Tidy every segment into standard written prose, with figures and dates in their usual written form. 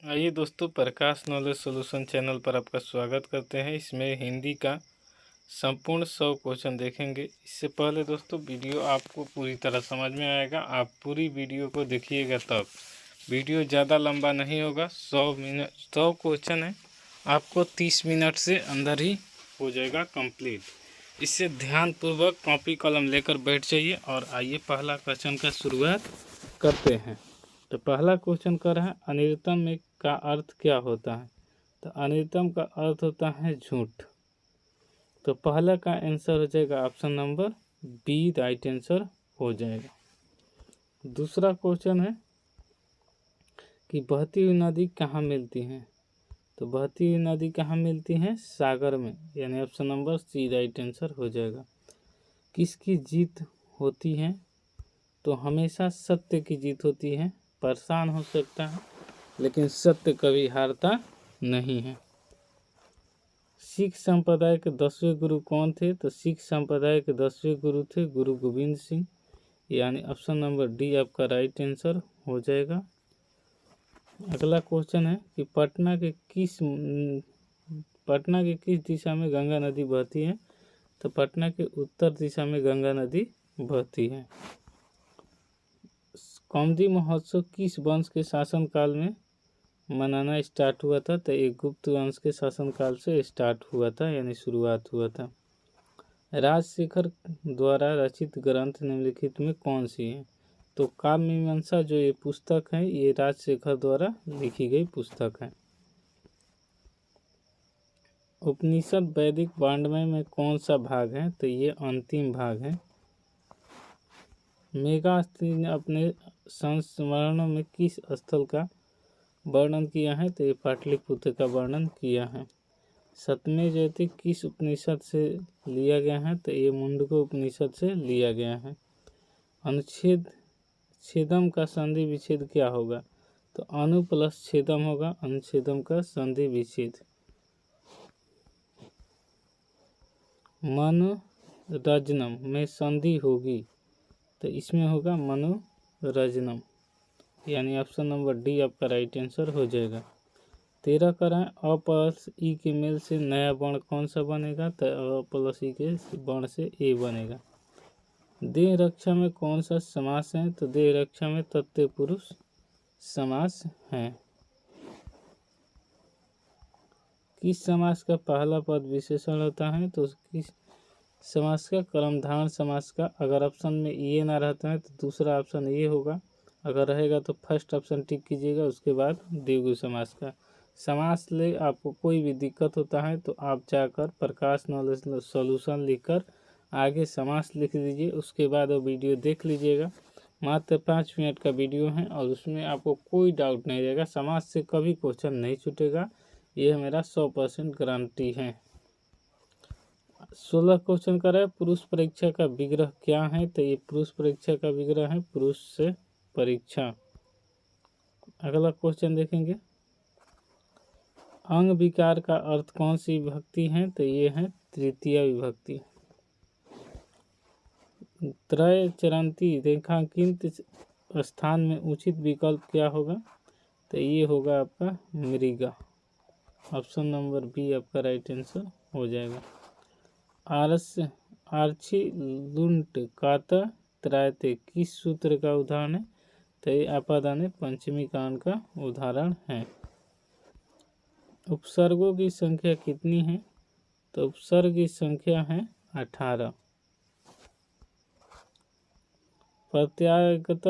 आइए दोस्तों, प्रकाश knowledge solution channel पर आपका स्वागत करते हैं। इसमें हिंदी का संपूर्ण 100 क्वेश्चन देखेंगे। इससे पहले दोस्तों वीडियो आपको पूरी तरह समझ में आएगा। आप पूरी वीडियो को देखिएगा, तब वीडियो ज़्यादा लंबा नहीं होगा। 100 क्वेश्चन है, आपको 30 मिनट से अंदर ही हो जाएगा कंप्लीट। इससे ध्यानपूर्वक कॉपी कलम लेकर बैठ जाइए और आइए पहला क्वेश्चन का शुरुआत करते हैं। तो पहला क्वेश्चन कर रहा है, अनिरतम में का अर्थ क्या होता है। तो अनिरतम का अर्थ होता है झूठ। तो पहला का आंसर हो जाएगा option number B, right answer हो जाएगा। दूसरा क्वेश्चन है कि बहती हुई नदी कहाँ मिलती है। तो बहती हुई नदी कहाँ मिलती है, सागर में, यानी option number C right answer हो जाएगा। किसकी जीत होती है। तो हमेशा सत्य की जीत होती है। परेशान हो सकता है लेकिन सत्य कभी हारता नहीं है। सिख संप्रदाय के 10वें गुरु कौन थे। तो सिख संप्रदाय के 10वें गुरु थे गुरु गोविंद सिंह, यानी ऑप्शन नंबर डी आपका राइट आंसर हो जाएगा। अगला क्वेश्चन है कि पटना के किस दिशा में गंगा नदी बहती है। तो पटना के उत्तर दिशा में गंगा नदी बहती है। कौमुदी महोत्सव किस वंश के शासनकाल में मनाना स्टार्ट हुआ था। तो एक गुप्त वंश के शासनकाल से स्टार्ट हुआ था, यानी शुरुआत हुआ था। राजशेखर द्वारा रचित ग्रंथ निम्नलिखित में कौन सी है। तो काव्य मीमांसा जो ये पुस्तक है, ये राजशेखर द्वारा लिखी गई पुस्तक है। उपनिषद वैदिक वाङ्मय में कौन सा भाग है। तो ये अंतिम भाग है। मेघास्त्री ने अपने संस्मरणों में किस स्थल का वर्णन किया है। तो ये पाटलिपुत्र का वर्णन किया है। सतमें जयति किस उपनिषद से लिया गया है। तो ये मुंडको उपनिषद से लिया गया है। अनुच्छेद छेदम का संधि विच्छेद क्या होगा। तो अनु प्लस छेदम होगा अनुच्छेदम का संधि विच्छेद। मनोरजनम में संधि होगी तो इसमें होगा मनोरजनम, यानी ऑप्शन नंबर डी आपका राइट आंसर हो जाएगा। 13 कराएं, अ प्लस ई के मेल से नया वर्ण कौन सा बनेगा। तो अ प्लस ई के वर्ण से ए बनेगा। देह रक्षा में कौन सा समास है। तो देह रक्षा में तत्पुरुष पुरुष समास है। किस समास का पहला पद विशेषण होता है। तो किस समास का, कर्मधारय समास का। अगर ऑप्शन में ये ना रहता है तो दूसरा ऑप्शन ये होगा, अगर रहेगा तो फर्स्ट ऑप्शन टिक कीजिएगा। उसके बाद द्विगु समास का। समास ले आपको कोई भी दिक्कत होता है तो आप जाकर प्रकाश नॉलेज सॉल्यूशन लिखकर आगे समास लिख दीजिए। उसके बाद वो वीडियो देख लीजिएगा। मात्र 5 मिनट का वीडियो है और उसमें आपको कोई डाउट नहीं रहेगा। समास से कभी क्वेश्चन नहीं छूटेगा, यह मेरा 100% गारंटी है। 16 क्वेश्चन का है, पुरुष परीक्षा का विग्रह क्या है। तो ये पुरुष परीक्षा का विग्रह है पुरुष से परीक्षा। अगला क्वेश्चन देखेंगे, अंग विकार का अर्थ कौन सी विभक्ति है। तो ये है तृतीय विभक्ति। त्रय चरंती रेखांकित स्थान में उचित विकल्प क्या होगा। तो ये होगा आपका मृगा, ऑप्शन नंबर बी आपका राइट आंसर हो जाएगा। आर्ची लुंट काता त्रायते किस सूत्र का उदाहरण है। तो ये आपादाने पंचमी कांड का उदाहरण है। उपसर्गों की संख्या कितनी है। तो उपसर्ग की संख्या है 18। प्रत्यागत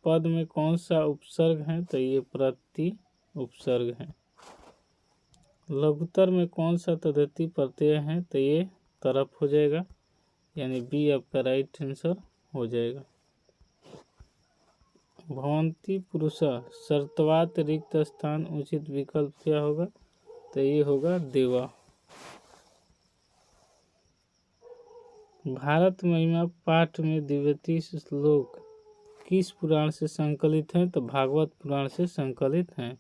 पद में कौन सा उपसर्ग है। तो ये प्रति उपसर्ग है। लघुत्तर में कौन सा तद्धित प्रत्यय है। तो ये तरफ हो जाएगा, यानी बी आपका राइट आंसर हो जाएगा। भवंती पुरुषा शर्तवात रिक्त स्थान उचित विकल्प क्या होगा। तो ये होगा देवा। भारत महिमा पाठ में द्वितीय श्लोक किस पुराण से संकलित है। तो भागवत पुराण से संकलित हैं।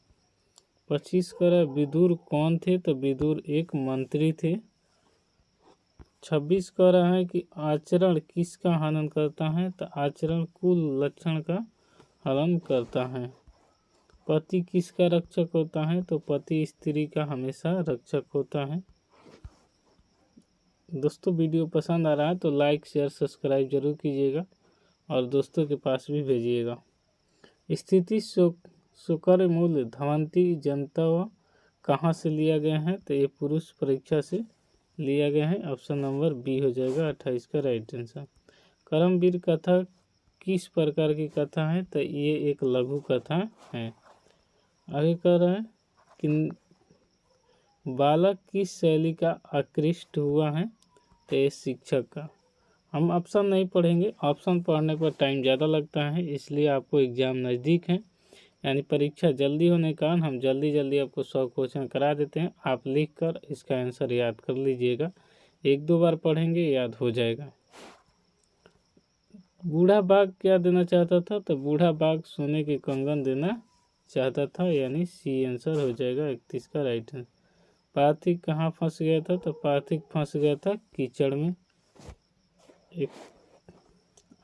25 कर विदुर कौन थे। तो विदुर एक मंत्री थे। 26 कह रहा है कि आचरण किसका हनन करता है। तो आचरण कुल लक्षण का हनन करता है। पति किसका रक्षक होता है? तो पति स्त्री का हमेशा रक्षक होता है। दोस्तों वीडियो पसंद आ रहा है तो लाइक शेयर सब्सक्राइब जरूर कीजिएगा और दोस्तों के पास भी भेजिएगा। स्थिति सुकर मूल धवंती जनता कहाँ से लिया गया है? तो ये पुरुष परीक्षा से लिया गया है। ऑप्शन नंबर बी हो जाएगा 28 का राइट आंसर। करमवीर कथा किस प्रकार की कथा है? तो ये एक लघु कथा है। आगे कह रहा है कि बालक किस शैली का आकृष्ट हुआ है? तो ये शिक्षक का। हम ऑप्शन नहीं पढ़ेंगे, ऑप्शन पढ़ने पर टाइम ज़्यादा लगता है, इसलिए आपको एग्ज़ाम नज़दीक है यानी परीक्षा जल्दी होने के कारण हम जल्दी आपको 100 क्वेश्चन करा देते हैं। आप लिख कर इसका आंसर याद कर लीजिएगा, 1-2 बार पढ़ेंगे याद हो जाएगा। बूढ़ा बाघ क्या देना चाहता था? तो बूढ़ा बाघ सोने के कंगन देना चाहता था, यानी सी आंसर हो जाएगा 31 का राइट आंसर। पार्थिव कहाँ फंस गया था? तो पार्थिव फंस गया था कीचड़ में। एक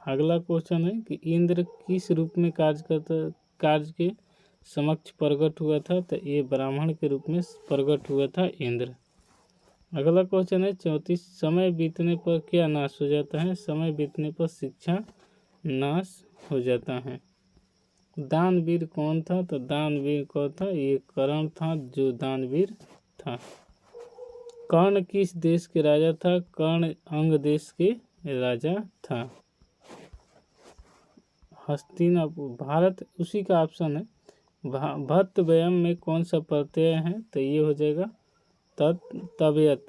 अगला क्वेश्चन है कि इंद्र किस रूप में कार्य के समक्ष प्रकट हुआ था? तो ये ब्राह्मण के रूप में प्रकट हुआ था इंद्र। अगला क्वेश्चन है 34, समय बीतने पर क्या नाश हो जाता है? समय बीतने पर शिक्षा नाश हो जाता है। दानवीर कौन था? तो दानवीर कौन था? ये कर्ण था जो दानवीर था। कर्ण किस देश के राजा था? कर्ण अंग देश के राजा था। हस्तिनापुर भारत उसी का ऑप्शन है। भत्त व्ययम में कौन सा प्रत्यय है? तो ये हो जाएगा तव्यत।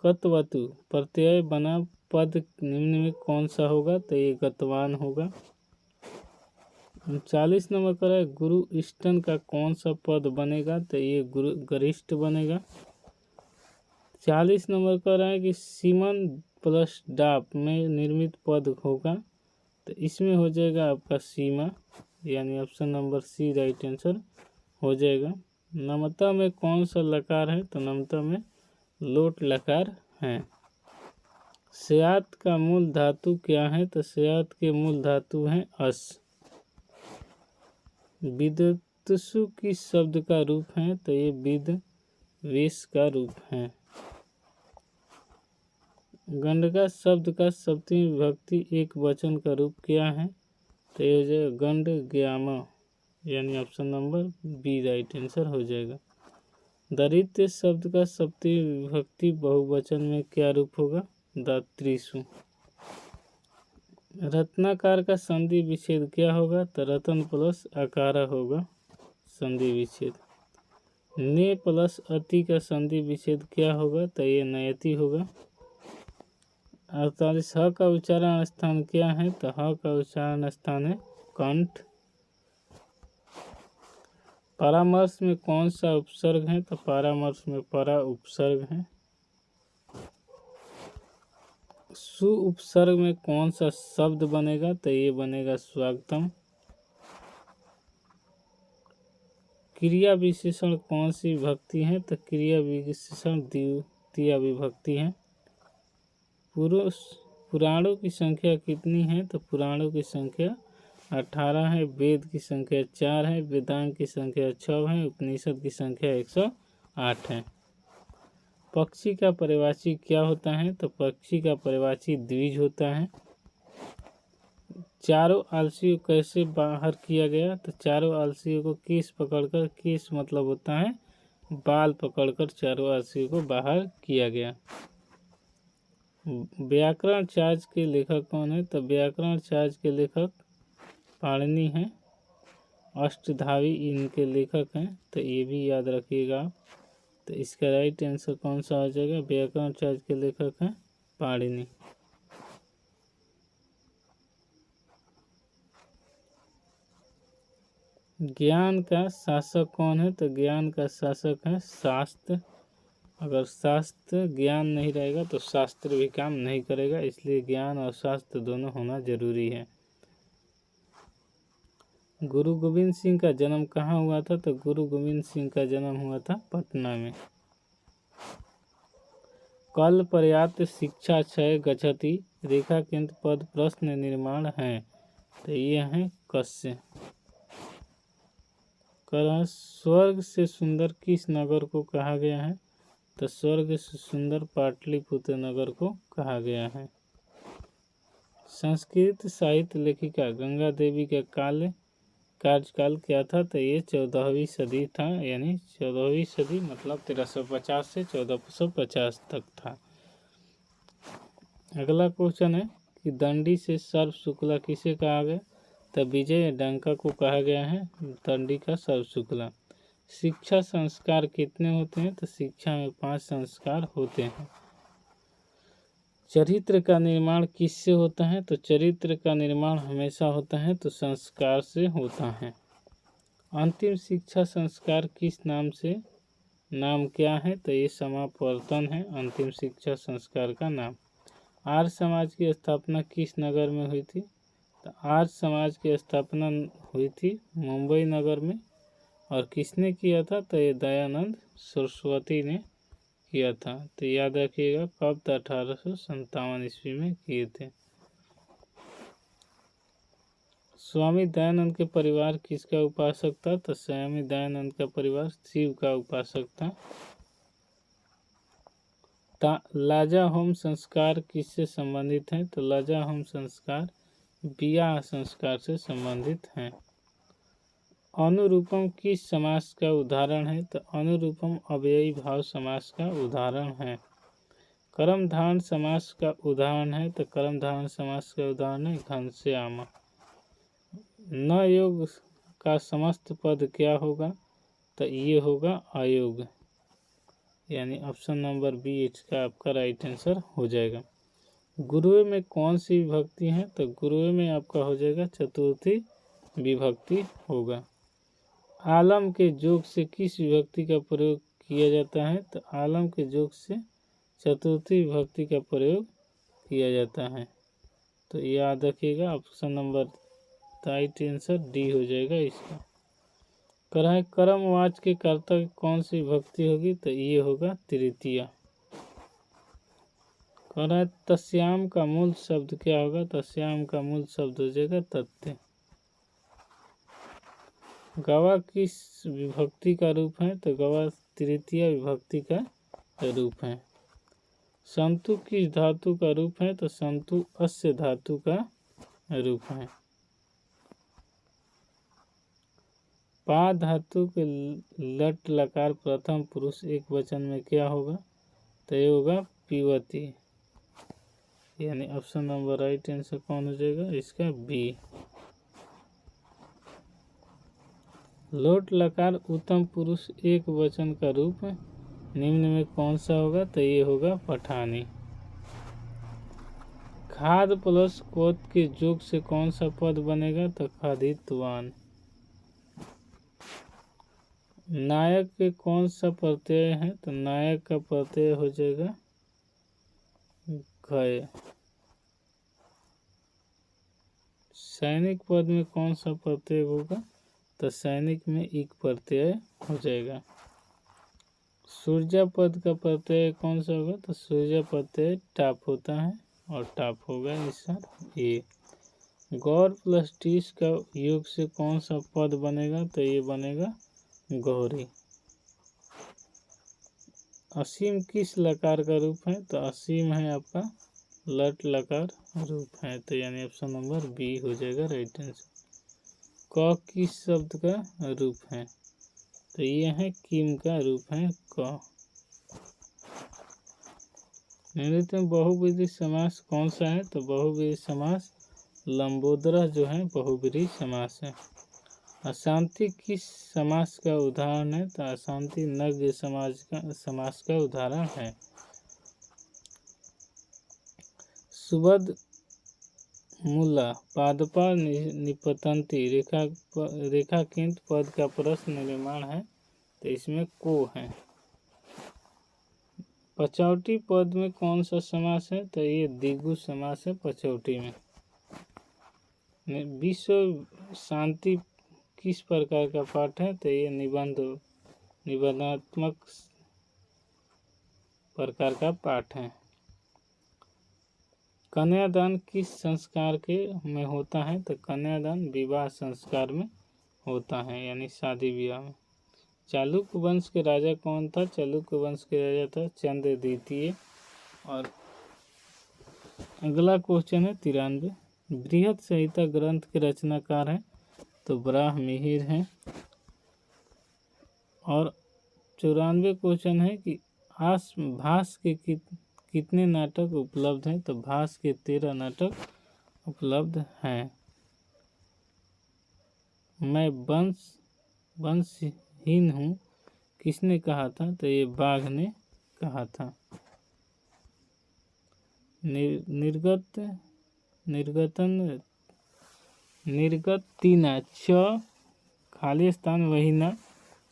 कतवतु प्रत्यय बना पद निम्न में कौन सा होगा? तो ये गतवान होगा। 40 नंबर कर है गुरु इष्टन का कौन सा पद बनेगा? तो ये गुरु गरिष्ठ बनेगा। 40 नंबर कर रहा है कि सीमन प्लस डाप में निर्मित पद होगा, तो इसमें हो जाएगा आपका सीमा, यानी option number C right answer हो जाएगा। नमता में कौन सा लकार है? तो नमता में लोट लकार है। स्यात का मूल धातु क्या है? तो स्यात के मूल धातु हैं अस। विद्वत्सु किस शब्द का रूप है? तो ये विद्वेष का रूप है। गंडका शब्द का सप्तमी विभक्ति एक वचन का रूप क्या है? तो ये हो जाएगा गंड ग्यामा, यानी option number B right answer हो जाएगा। दरिद्र शब्द का सप्तमी विभक्ति बहुवचन में क्या रूप होगा? दात्रीसु। रत्नाकार का संधि विच्छेद क्या होगा? तो रतन प्लस आकारा होगा संधि विच्छेद। ने प्लस अति का संधि विच्छेद क्या होगा? तो ये नयति होगा। 48 ह का उच्चारण स्थान क्या है? तो ह का उच्चारण स्थान है कंठ। परामर्श में कौन सा उपसर्ग है? तो परामर्श में परा उपसर्ग है। सु उपसर्ग में कौन सा शब्द बनेगा? तो ये बनेगा स्वागतम। क्रिया विशेषण कौन सी विभक्ति है? तो क्रिया विशेषण द्वितीय विभक्ति है। पुराणों की संख्या कितनी है? तो पुराणों की संख्या 18 है, वेद की संख्या 4 है, वेदांग की संख्या 6 है, उपनिषद की संख्या 108 है। पक्षी का पर्यायवाची क्या होता है? तो पक्षी का पर्यायवाची द्विज होता है। चारों आलसियों को कैसे बाहर किया गया? तो चारों आलसियों को केस पकड़कर, केस मतलब होता है बाल पकड़कर चारों आलसियों को बाहर किया गया। व्याकरण चार्ज के लेखक कौन है? तो व्याकरण चार्ज के लेखक पाणिनि हैं। अष्टधावी इनके लेखक हैं, तो ये भी याद रखिएगा। तो इसका राइट आंसर कौन सा हो जाएगा? व्याकरण चार्ज के लेखक हैं पाणिनि। ज्ञान का शासक कौन है? तो ज्ञान का शासक है शास्त्र। अगर शास्त्र ज्ञान नहीं रहेगा तो शास्त्र भी काम नहीं करेगा, इसलिए ज्ञान और शास्त्र दोनों होना जरूरी है। गुरु गोविंद सिंह का जन्म कहाँ हुआ था? तो गुरु गोविंद सिंह का जन्म हुआ था पटना में। कल पर्याप्त शिक्षा क्षय गच्छति रेखा केंद्र पद प्रश्न निर्माण है, तो ये है कस्य। स्वर्ग से सुंदर किस नगर को कहा गया है? तो स्वर्ग से सुंदर पाटलिपुत्र नगर को कहा गया है। संस्कृत साहित्य लेखिका गंगा देवी का कार्यकाल क्या था? तो ये 14वीं सदी था, यानी 14वीं सदी मतलब 1350 से 1450 तक था। अगला क्वेश्चन है कि दंडी से सर्व शुक्ला किसे कहा गया? तो विजय डंका को कहा गया है दंडी का सर्व शुक्ला। शिक्षा संस्कार कितने होते हैं? तो शिक्षा में 5 संस्कार होते हैं। चरित्र का निर्माण किससे होता है? तो चरित्र का निर्माण हमेशा होता है तो संस्कार से होता है। अंतिम शिक्षा संस्कार किस नाम क्या है? तो ये समावर्तन है अंतिम शिक्षा संस्कार का नाम। आर्य समाज की स्थापना किस नगर में हुई थी? तो आर्य समाज की स्थापना हुई थी मुंबई नगर में। और किसने किया था? तो ये दयानंद सरस्वती ने किया था। तो याद रखिएगा कब? तो 1857 ईस्वी में किए थे। स्वामी दयानंद के परिवार किसका उपासक था? तो स्वामी दयानंद का परिवार शिव का उपासक था। लाजा होम संस्कार किससे संबंधित है? तो लाजा होम संस्कार विवाह संस्कार से संबंधित हैं। अनुरूपम किस समास का उदाहरण है? तो अनुरूपम अव्ययी भाव समास का उदाहरण है। कर्मधारय समास का उदाहरण है तो कर्मधारय समास का उदाहरण है घनश्याम। न योग का समस्त पद क्या होगा? तो ये होगा अयोग, यानी ऑप्शन नंबर बी इसका आपका राइट आंसर हो जाएगा। गुरुए में कौन सी विभक्ति है? तो गुरुए में आपका हो जाएगा चतुर्थी विभक्ति होगा। आलम के जोग से किस विभक्ति का प्रयोग किया जाता है? तो आलम के जोग से चतुर्थी विभक्ति का प्रयोग किया जाता है। तो याद रखिएगा option number right answer D हो जाएगा इसका। कराए कर्मवाच के कर्ता की कौन सी विभक्ति होगी? तो ये होगा तृतीया। कराए तस्याम का मूल शब्द क्या होगा? तस्याम का मूल शब्द हो जाएगा तथ्य। गवा किस विभक्ति का रूप है? तो गवा तृतीया विभक्ति का रूप है। संतु किस धातु का रूप है? तो संतु अस्य धातु का रूप है। पा धातु के लट लकार प्रथम पुरुष एक वचन में क्या होगा? तो ये होगा पीवती, यानी ऑप्शन नंबर राइट आंसर कौन हो जाएगा इसका? बी। लोट लकार उत्तम पुरुष एक वचन का रूप निम्न में कौन सा होगा? तो ये होगा पठानी। खाद प्लस कोत के योग से कौन सा पद बनेगा? तो खादितवान। नायक के कौन सा प्रत्यय है? तो नायक का प्रत्यय हो जाएगा घय। सैनिक पद में कौन सा प्रत्यय होगा? तो सैनिक में एक प्रत्यय हो जाएगा। सूर्या पद का प्रत्यय कौन सा होगा? तो सूर्या प्रत्यय टाप होता है और टाप होगा इसका ए। गौर प्लस टीस का योग से कौन सा पद बनेगा? तो ये बनेगा गौरी। असीम किस लकार का रूप है? तो असीम है आपका लट लकार रूप है। तो यानी ऑप्शन नंबर बी हो जाएगा राइट आंसर। क किस शब्द का रूप है? तो ये है किम का रूप है क। निम्नलिखित में बहुव्रीहि समास कौन सा है? तो बहुव्रीहि समास लंबोदर जो है बहुव्रीहि समास है। अशांति किस समास का उदाहरण है? तो अशांति नग्न समास का उदाहरण है। सुबद मूला पादपा निपतंती रेखांकित पद का प्रश्न निर्माण है तो इसमें को है। पचौटी पद में कौन सा समास है? तो ये द्विगु समास है पचौटी में। विश्व शांति किस प्रकार का पाठ है? तो ये निबंधात्मक प्रकार का पाठ है। कन्यादान किस संस्कार के में होता है? तो कन्यादान विवाह संस्कार में होता है, यानी शादी विवाह में। चालुक्य वंश के राजा कौन था? चालुक्य वंश के राजा था चंद्र द्वितीय। और अगला क्वेश्चन है 93। बृहद संहिता ग्रंथ के रचनाकार हैं? तो वराहमिहिर हैं। और 94 क्वेश्चन है कि भास के कितने नाटक उपलब्ध हैं? तो भास के 13 नाटक उपलब्ध हैं। मैं वंशहीन हूँ किसने कहा था? तो ये बाघ ने कहा था। निर्गतिना च खाली स्थान वही ना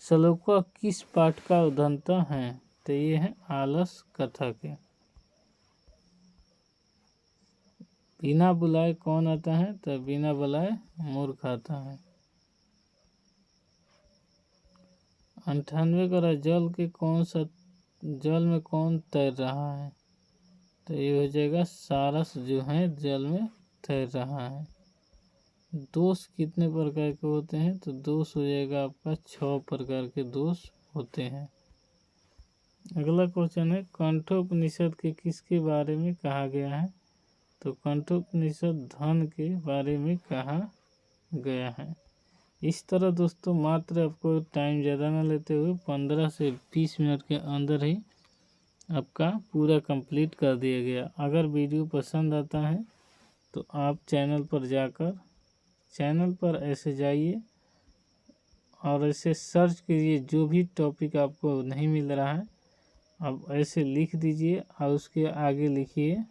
श्लोक किस पाठ का उद्धरणता है? तो ये है आलस कथा के। बिना बुलाए कौन आता है? तो बिना बुलाए मूर्ख आता है। 98 का जल में कौन तैर रहा है? तो ये हो जाएगा सारस जो है जल में तैर रहा है। दोष कितने प्रकार के होते हैं? तो दोष हो जाएगा आपका 6 प्रकार के दोष होते हैं। अगला क्वेश्चन है कंठोपनिषद के किसके बारे में कहा गया है? तो कंठोपनिषद धन के बारे में कहा गया है। इस तरह दोस्तों मात्र आपको टाइम ज़्यादा ना लेते हुए 15 से 20 मिनट के अंदर ही आपका पूरा कंप्लीट कर दिया गया। अगर वीडियो पसंद आता है तो आप चैनल पर जाकर चैनल पर ऐसे जाइए और ऐसे सर्च कीजिए, जो भी टॉपिक आपको नहीं मिल रहा है अब ऐसे लिख दीजिए और उसके आगे लिखिए,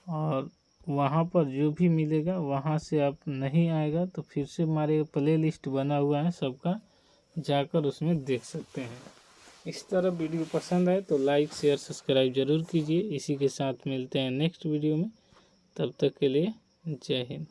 और वहाँ पर जो भी मिलेगा वहाँ से आप नहीं आएगा तो फिर से हमारे प्ले लिस्ट बना हुआ है सबका, जाकर उसमें देख सकते हैं। इस तरह वीडियो पसंद आए तो लाइक शेयर सब्सक्राइब जरूर कीजिए। इसी के साथ मिलते हैं नेक्स्ट वीडियो में, तब तक के लिए जय हिंद।